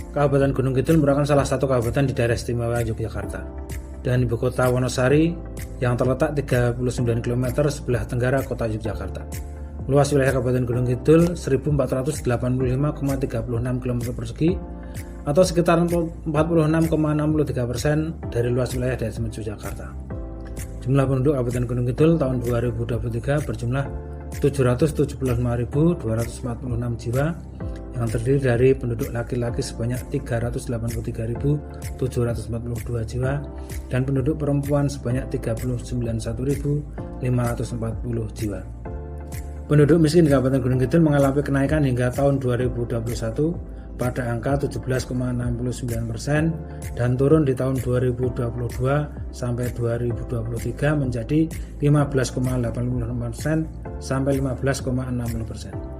Kabupaten Gunung Kidul merupakan salah satu kabupaten di daerah istimewa Yogyakarta dengan ibu kota Wonosari yang terletak 39 km sebelah tenggara kota Yogyakarta. Luas wilayah Kabupaten Gunung Kidul 1485,36 km persegi atau sekitar 46,63% dari luas wilayah daerah istimewa Yogyakarta. Jumlah penduduk Kabupaten Gunung Kidul tahun 2023 berjumlah 775.246 jiwa yang terdiri dari penduduk laki-laki sebanyak 383.742 jiwa dan penduduk perempuan sebanyak 391.540 jiwa. Penduduk miskin di Kabupaten Gunung Kidul mengalami kenaikan hingga tahun 2021 pada angka 17,69% dan turun di tahun 2022 sampai 2023 menjadi 15,86% sampai 15,60%.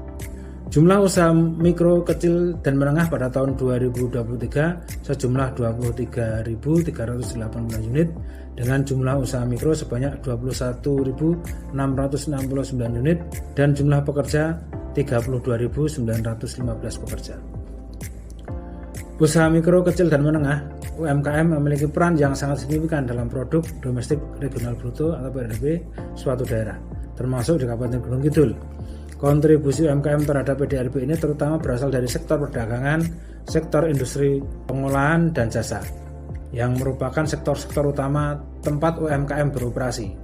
Jumlah usaha mikro, kecil, dan menengah pada tahun 2023 sejumlah 23.318 unit dengan jumlah usaha mikro sebanyak 21.669 unit dan jumlah pekerja 32.915 pekerja. Usaha mikro, kecil, dan menengah UMKM memiliki peran yang sangat signifikan dalam produk domestik regional bruto atau PDB suatu daerah, termasuk di Kabupaten Gunung Kidul. Kontribusi UMKM terhadap PDRB ini terutama berasal dari sektor perdagangan, sektor industri pengolahan, dan jasa, yang merupakan sektor-sektor utama tempat UMKM beroperasi.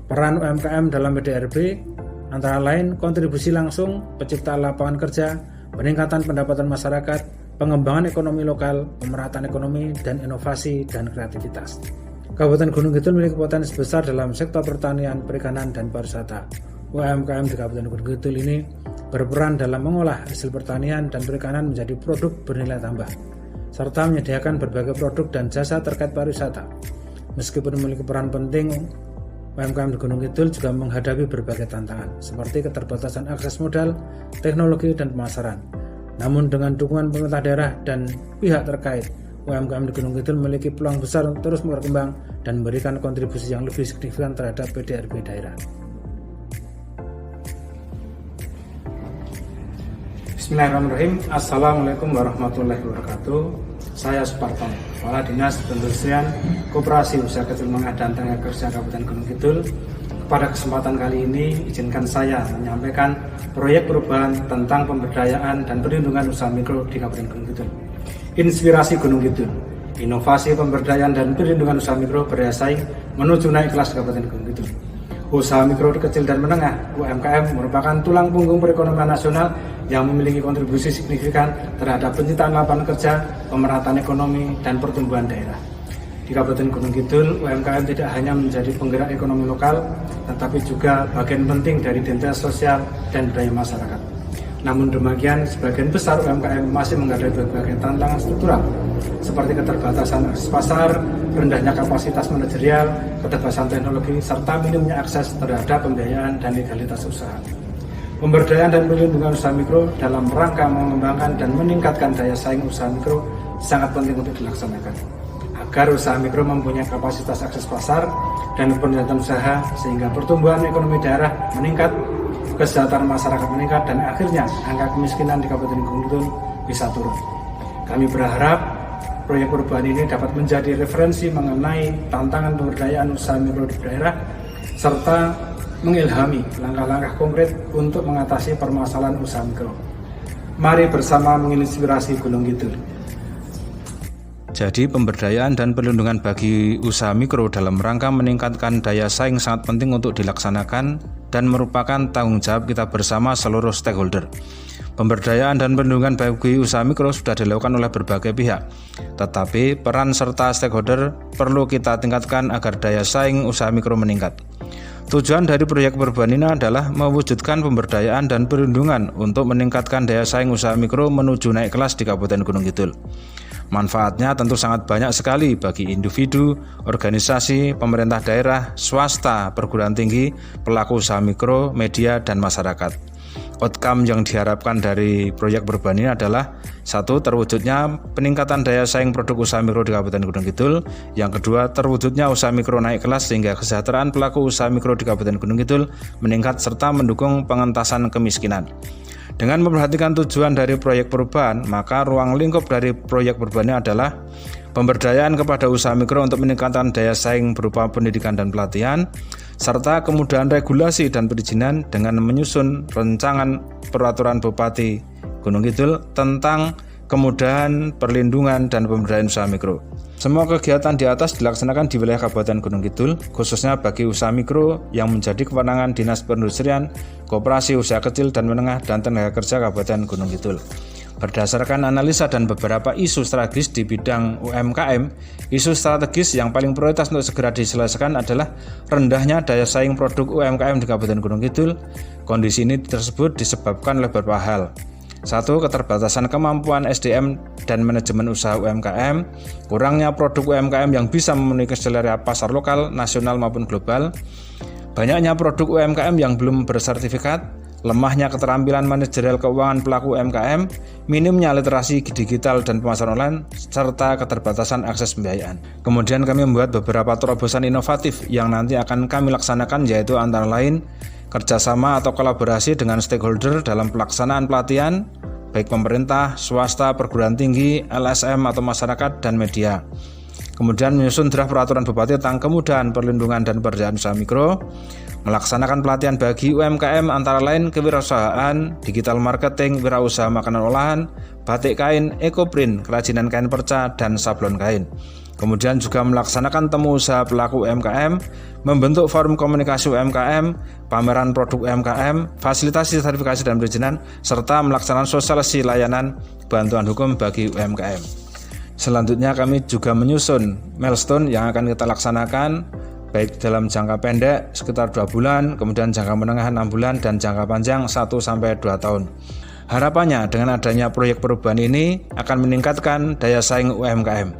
Peran UMKM dalam PDRB antara lain kontribusi langsung, penciptaan lapangan kerja, peningkatan pendapatan masyarakat, pengembangan ekonomi lokal, pemerataan ekonomi, dan inovasi dan kreativitas. Kabupaten Gunung Kidul memiliki potensi besar dalam sektor pertanian, perikanan, dan pariwisata. UMKM di Kabupaten Gunung Kidul ini berperan dalam mengolah hasil pertanian dan perikanan menjadi produk bernilai tambah, serta menyediakan berbagai produk dan jasa terkait pariwisata. Meskipun memiliki peran penting, UMKM di Gunung Kidul juga menghadapi berbagai tantangan, seperti keterbatasan akses modal, teknologi, dan pemasaran. Namun dengan dukungan pemerintah daerah dan pihak terkait, UMKM di Gunung Kidul memiliki peluang besar untuk terus berkembang dan memberikan kontribusi yang lebih signifikan terhadap PDRB daerah. Bismillahirrahmanirrahim. Assalamualaikum warahmatullahi wabarakatuh. Saya Suparto, Kepala Dinas Perindustrian Koperasi Usaha Kecil Menengah dan Tenaga Kerja Kabupaten Gunung Kidul. Pada kesempatan kali ini, izinkan saya menyampaikan proyek perubahan tentang pemberdayaan dan perlindungan usaha mikro di Kabupaten Gunung Kidul. Inspirasi Gunung Kidul, inovasi pemberdayaan dan perlindungan usaha mikro berdaya saing menuju naik kelas Kabupaten Gunung Kidul. Usaha mikro, kecil, dan menengah UMKM merupakan tulang punggung perekonomian nasional yang memiliki kontribusi signifikan terhadap penciptaan lapangan kerja, pemerataan ekonomi, dan pertumbuhan daerah. Di Kabupaten Gunung Kidul, UMKM tidak hanya menjadi penggerak ekonomi lokal, tetapi juga bagian penting dari identitas sosial dan budaya masyarakat. Namun demikian, sebagian besar UMKM masih menghadapi berbagai tantangan struktural, seperti keterbatasan akses pasar, rendahnya kapasitas manajerial, keterbatasan teknologi, serta minimnya akses terhadap pembiayaan dan legalitas usaha. Pemberdayaan dan perlindungan usaha mikro dalam rangka mengembangkan dan meningkatkan daya saing usaha mikro sangat penting untuk dilaksanakan, agar usaha mikro mempunyai kapasitas akses pasar dan peningkatan usaha sehingga pertumbuhan ekonomi daerah meningkat, kesejahteraan masyarakat meningkat, dan akhirnya angka kemiskinan di Kabupaten Gunung Kidul bisa turun. Kami berharap proyek perubahan ini dapat menjadi referensi mengenai tantangan pemberdayaan usaha mikro di daerah serta mengilhami langkah-langkah konkret untuk mengatasi permasalahan usaha mikro. Mari bersama menginspirasi Gunung Kidul. Jadi pemberdayaan dan perlindungan bagi usaha mikro dalam rangka meningkatkan daya saing sangat penting untuk dilaksanakan dan merupakan tanggung jawab kita bersama seluruh stakeholder. Pemberdayaan dan perlindungan bagi usaha mikro sudah dilakukan oleh berbagai pihak, tetapi peran serta stakeholder perlu kita tingkatkan agar daya saing usaha mikro meningkat. Tujuan dari proyek perubahan ini adalah mewujudkan pemberdayaan dan perlindungan untuk meningkatkan daya saing usaha mikro menuju naik kelas di Kabupaten Gunung Kidul. Manfaatnya tentu sangat banyak sekali bagi individu, organisasi, pemerintah daerah, swasta, perguruan tinggi, pelaku usaha mikro, media, dan masyarakat. Outcome yang diharapkan dari proyek perubahan ini adalah: 1. Terwujudnya peningkatan daya saing produk usaha mikro di Kabupaten Gunung Kidul. Yang kedua, terwujudnya usaha mikro naik kelas sehingga kesejahteraan pelaku usaha mikro di Kabupaten Gunung Kidul meningkat serta mendukung pengentasan kemiskinan. Dengan memperhatikan tujuan dari proyek perubahan, maka ruang lingkup dari proyek perubahan ini adalah pemberdayaan kepada usaha mikro untuk meningkatkan daya saing berupa pendidikan dan pelatihan, serta kemudahan regulasi dan perizinan dengan menyusun rancangan peraturan Bupati Gunung Kidul tentang kemudahan, perlindungan, dan pemberdayaan usaha mikro. Semua kegiatan di atas dilaksanakan di wilayah Kabupaten Gunung Kidul, khususnya bagi usaha mikro yang menjadi kewenangan Dinas Perindustrian, Koperasi Usaha Kecil dan Menengah dan Tenaga Kerja Kabupaten Gunung Kidul. Berdasarkan analisa dan beberapa isu strategis di bidang UMKM, isu strategis yang paling prioritas untuk segera diselesaikan adalah rendahnya daya saing produk UMKM di Kabupaten Gunung Kidul. Kondisi ini tersebut disebabkan oleh beberapa hal. 1. Keterbatasan kemampuan SDM dan manajemen usaha UMKM, kurangnya produk UMKM yang bisa memenuhi selera pasar lokal, nasional maupun global, banyaknya produk UMKM yang belum bersertifikat, lemahnya keterampilan manajerial keuangan pelaku UMKM, minimnya literasi digital dan pemasaran online, serta keterbatasan akses pembiayaan. Kemudian kami membuat beberapa terobosan inovatif yang nanti akan kami laksanakan, yaitu antara lain kerjasama atau kolaborasi dengan stakeholder dalam pelaksanaan pelatihan, baik pemerintah, swasta, perguruan tinggi, LSM atau masyarakat, dan media. Kemudian menyusun draft peraturan Bupati tentang kemudahan, perlindungan, dan pemberdayaan usaha mikro, melaksanakan pelatihan bagi UMKM antara lain kewirausahaan, digital marketing, wirausaha makanan olahan, batik kain, ekoprint, kerajinan kain perca, dan sablon kain. Kemudian juga melaksanakan temu usaha pelaku UMKM, membentuk forum komunikasi UMKM, pameran produk UMKM, fasilitasi sertifikasi dan perizinan, serta melaksanakan sosialisasi layanan bantuan hukum bagi UMKM. Selanjutnya kami juga menyusun milestone yang akan kita laksanakan, baik dalam jangka pendek sekitar 2 bulan, kemudian jangka menengah 6 bulan, dan jangka panjang 1-2 tahun. Harapannya dengan adanya proyek perubahan ini akan meningkatkan daya saing UMKM.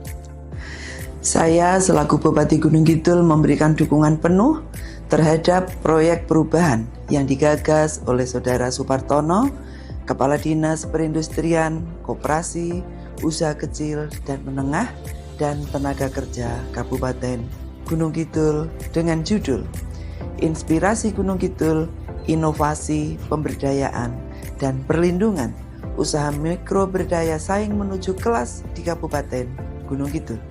Saya selaku Bupati Gunung Kidul memberikan dukungan penuh terhadap proyek perubahan yang digagas oleh Saudara Supartono, Kepala Dinas Perindustrian, Koperasi, Usaha Kecil dan Menengah, dan Tenaga Kerja Kabupaten Gunung Kidul dengan judul Inspirasi Gunung Kidul, Inovasi, Pemberdayaan, dan Perlindungan Usaha Mikro Berdaya Saing Menuju Kelas di Kabupaten Gunung Kidul.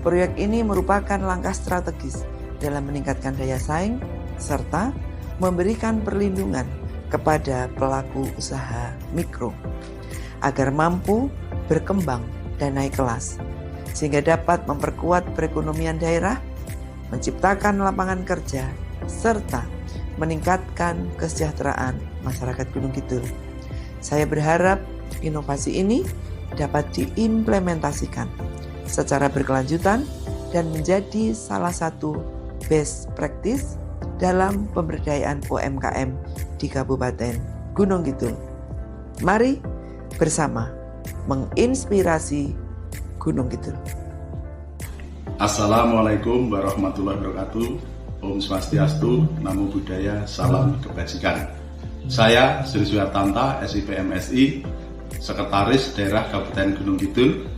Proyek ini merupakan langkah strategis dalam meningkatkan daya saing serta memberikan perlindungan kepada pelaku usaha mikro agar mampu berkembang dan naik kelas, sehingga dapat memperkuat perekonomian daerah, menciptakan lapangan kerja, serta meningkatkan kesejahteraan masyarakat Gunung Kidul. Saya berharap inovasi ini dapat diimplementasikan secara berkelanjutan dan menjadi salah satu best practice dalam pemberdayaan UMKM di Kabupaten Gunung Kidul. Mari bersama menginspirasi Gunung Kidul. Assalamualaikum warahmatullahi wabarakatuh. Om Swastiastu, Namo Buddhaya, Salam Kebajikan. Saya Sri Suhartanta, SIPMSI, Sekretaris Daerah Kabupaten Gunung Kidul,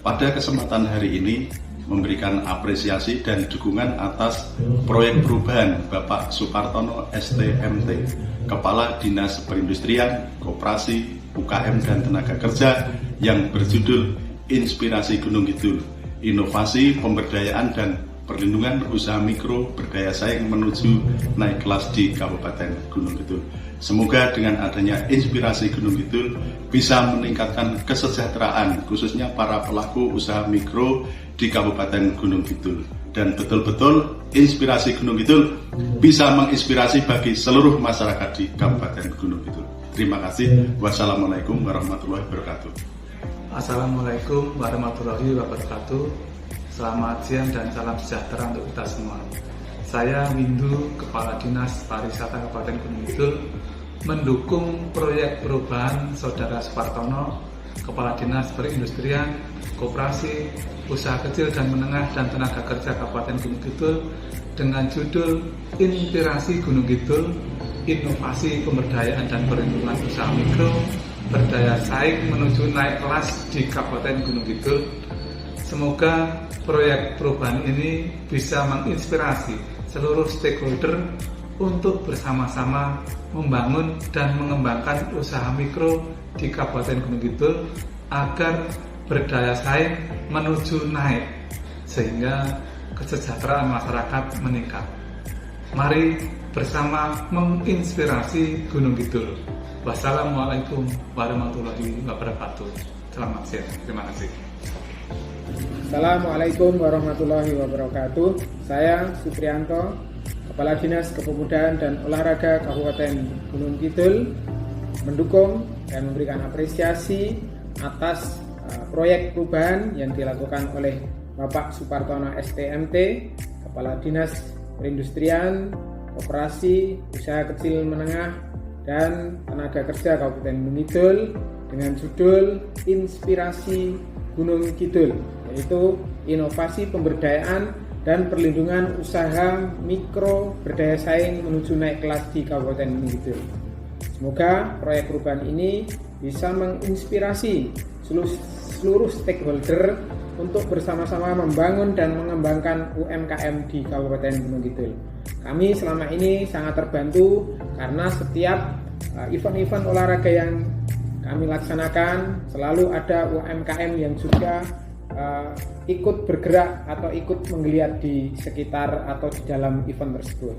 pada kesempatan hari ini memberikan apresiasi dan dukungan atas proyek perubahan Bapak Supartono STMT, Kepala Dinas Perindustrian, Koperasi, UKM dan Tenaga Kerja yang berjudul Inspirasi Gunung Kidul, Inovasi, Pemberdayaan dan Perlindungan Usaha Mikro Berdaya Saing Menuju Naik Kelas di Kabupaten Gunung Kidul. Semoga dengan adanya inspirasi Gunung Kidul bisa meningkatkan kesejahteraan khususnya para pelaku usaha mikro di Kabupaten Gunung Kidul. Dan betul-betul inspirasi Gunung Kidul bisa menginspirasi bagi seluruh masyarakat di Kabupaten Gunung Kidul. Terima kasih. Wassalamualaikum warahmatullahi wabarakatuh. Assalamualaikum warahmatullahi wabarakatuh. Selamat siang dan salam sejahtera untuk kita semua. Saya Windu, Kepala Dinas Pariwisata Kabupaten Gunung Kidul, mendukung proyek perubahan Saudara Supartono, Kepala Dinas Perindustrian, Koperasi, Usaha Kecil dan Menengah dan Tenaga Kerja Kabupaten Gunung Kidul dengan judul Inspirasi Gunung Kidul, Inovasi, Pemberdayaan dan Perlindungan Usaha Mikro Berdaya Saing Menuju Naik Kelas di Kabupaten Gunung Kidul. Semoga proyek perubahan ini bisa menginspirasi seluruh stakeholder untuk bersama-sama membangun dan mengembangkan usaha mikro di Kabupaten Gunung Kidul agar berdaya saing menuju naik sehingga kesejahteraan masyarakat meningkat. Mari bersama menginspirasi Gunung Kidul. Wassalamualaikum warahmatullahi wabarakatuh. Selamat siang. Terima kasih. Assalamualaikum warahmatullahi wabarakatuh. Saya Suprianto, Kepala Dinas Kepemudaan dan Olahraga Kabupaten Gunung Kidul, mendukung dan memberikan apresiasi atas proyek perubahan yang dilakukan oleh Bapak Supartono STMT, Kepala Dinas Perindustrian, Koperasi, Usaha Kecil Menengah, dan Tenaga Kerja Kabupaten Gunung Kidul dengan judul Inspirasi Gunung Kidul, yaitu inovasi pemberdayaan dan perlindungan usaha mikro berdaya saing menuju naik kelas di Kabupaten Gunung Kidul. Semoga proyek perubahan ini bisa menginspirasi seluruh stakeholder untuk bersama-sama membangun dan mengembangkan UMKM di Kabupaten Gunung Kidul. Kami selama ini sangat terbantu karena setiap event-event olahraga yang kami laksanakan selalu ada UMKM yang juga ikut bergerak atau ikut menggeliat di sekitar atau di dalam event tersebut.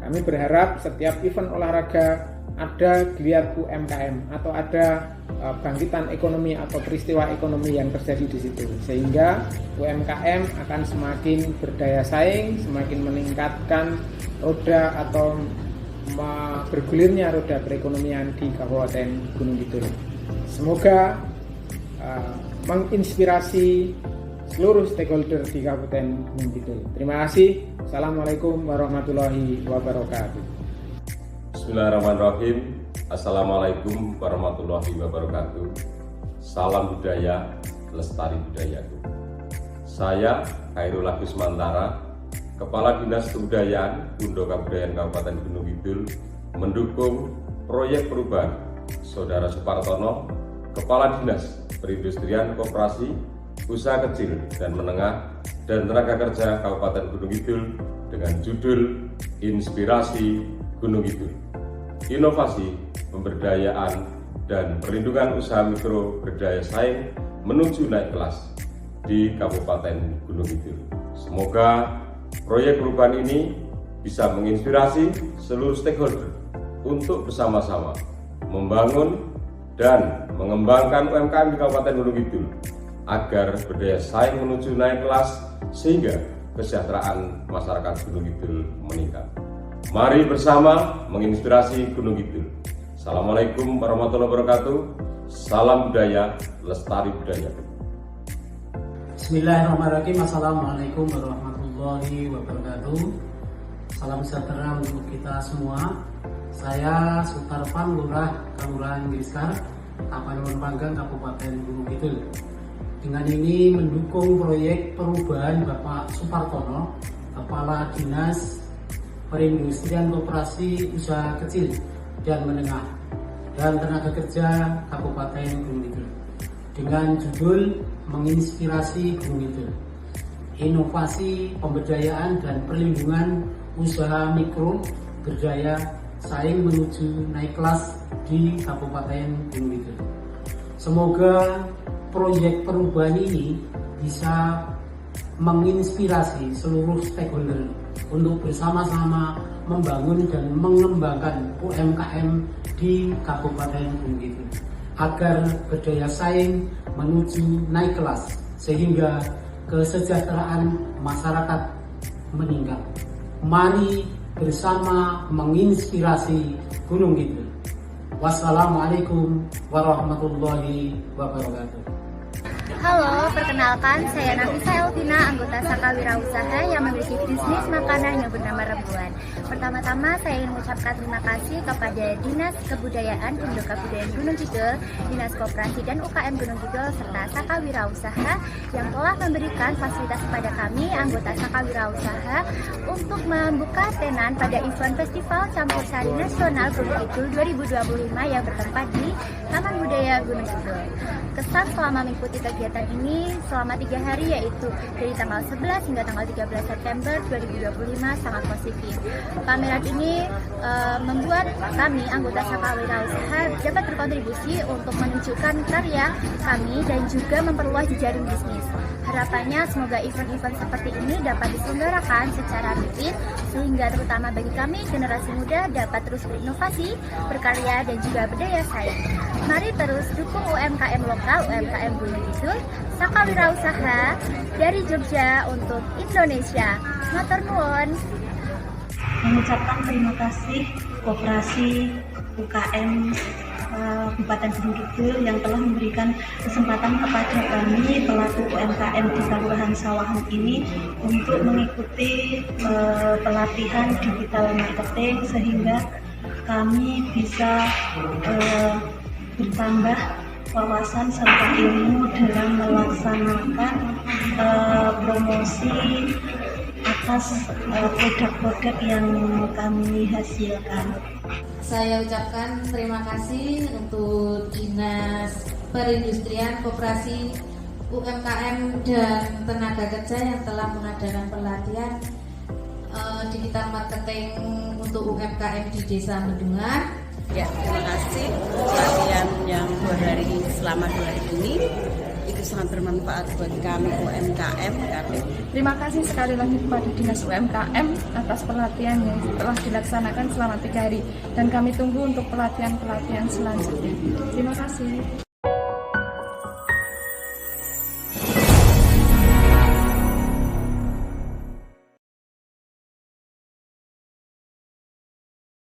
Kami berharap setiap event olahraga ada geliat UMKM atau ada bangkitan ekonomi atau peristiwa ekonomi yang terjadi di situ, sehingga UMKM akan semakin berdaya saing, semakin meningkatkan roda atau bergulirnya roda perekonomian di Kabupaten Gunung Kidul. Semoga menginspirasi seluruh stakeholder di Kabupaten Gunung Kidul. Terima kasih. Assalamualaikum warahmatullahi wabarakatuh. Bismillahirrahmanirrahim. Assalamualaikum warahmatullahi wabarakatuh. Salam budaya, lestari budayaku. Saya Khairul Agus Mantara, Kepala Dinas Kebudayaan Undo Kabudayaan Kabupaten Gunung Kidul, mendukung proyek perubahan Saudara Supartono, Kepala Dinas Perindustrian, Koperasi, Usaha Kecil dan Menengah dan Tenaga Kerja Kabupaten Gunung Kidul dengan judul Inspirasi Gunung Kidul. Inovasi, pemberdayaan, dan perlindungan usaha mikro berdaya saing menuju naik kelas di Kabupaten Gunung Kidul. Semoga proyek perubahan ini bisa menginspirasi seluruh stakeholder untuk bersama-sama membangun dan mengembangkan UMKM di Kabupaten Gunung Kidul agar berdaya saing menuju naik kelas sehingga kesejahteraan masyarakat Gunung Kidul meningkat. Mari bersama menginspirasi Gunung Kidul. Assalamualaikum warahmatullahi wabarakatuh. Salam budaya, lestari budaya. Bismillahirrahmanirrahim. Assalamualaikum warahmatullahi wabarakatuh. Salam sejahtera untuk kita semua. Saya Sutarpan, Lurah Kelurahan Griskar, Kapanewon Panggang, Kabupaten Gunung Kidul. Dengan ini mendukung proyek perubahan Bapak Supartono, Kepala Dinas Perindustrian, Koperasi, Usaha Kecil dan Menengah dan Tenaga Kerja Kabupaten Gunung Kidul dengan judul Menginspirasi Gunung Kidul, Inovasi Pemberdayaan dan Perlindungan Usaha Mikro Berdaya Saing menuju naik kelas di Kabupaten Gunung Kidul. Semoga proyek perubahan ini bisa menginspirasi seluruh stakeholder untuk bersama-sama membangun dan mengembangkan UMKM di Kabupaten Gunung Kidul agar berdaya saing menuju naik kelas sehingga kesejahteraan masyarakat meningkat. Mari bersama menginspirasi Gunung Kidul. Wassalamualaikum warahmatullahi wabarakatuh. Halo, perkenalkan saya Nafisa Elvina, anggota Saka Wirausaha yang memiliki bisnis makanan yang bernama Rembuan. Pertama-tama saya ingin mengucapkan terima kasih kepada Dinas Kebudayaan Undo Kabudayaan Gunung Kidul, Dinas Koperasi dan UKM Gunung Kidul, serta Saka Wirausaha yang telah memberikan fasilitas kepada kami, anggota Saka Wirausaha, untuk membuka tenan pada event Festival Campur Sari Nasional Gunung Kidul 2025 yang bertempat di Taman Budaya Gunung Kidul. Kesan selama mengikuti kegiatan kegiatan ini selama 3 hari, yaitu dari tanggal 11 hingga tanggal 13 September 2025 sangat positif. Pameran ini membuat kami anggota Saka Wirausaha dapat berkontribusi untuk menunjukkan karya kami dan juga memperluas jejaring bisnis. Harapannya semoga event-event seperti ini dapat diselenggarakan secara rutin sehingga terutama bagi kami generasi muda dapat terus berinovasi, berkarya dan juga berdaya saing. Mari terus dukung UMKM lokal, UMKM Gunung Kidul, Saka Wirausaha dari Jogja untuk Indonesia. Matur nuwun. Mengucapkan terima kasih Koperasi UKM Kabupaten Gunung Kidul yang telah memberikan kesempatan kepada kami pelaku UMKM di Kelurahan Sawahan ini untuk mengikuti pelatihan digital marketing sehingga kami bisa bertambah wawasan serta ilmu dalam melaksanakan promosi atas produk-produk yang kami hasilkan. Saya ucapkan terima kasih untuk Dinas Perindustrian, Koperasi, UMKM, dan Tenaga Kerja yang telah mengadakan pelatihan digital marketing untuk UMKM di Desa Mendungan. Ya, terima kasih pelatihan yang 2 hari selama 2 hari ini. Itu sangat bermanfaat buat kami UMKM. Terima kasih sekali lagi kepada Dinas UMKM atas pelatihan yang telah dilaksanakan selama 3 hari dan kami tunggu untuk pelatihan-pelatihan selanjutnya. Terima kasih.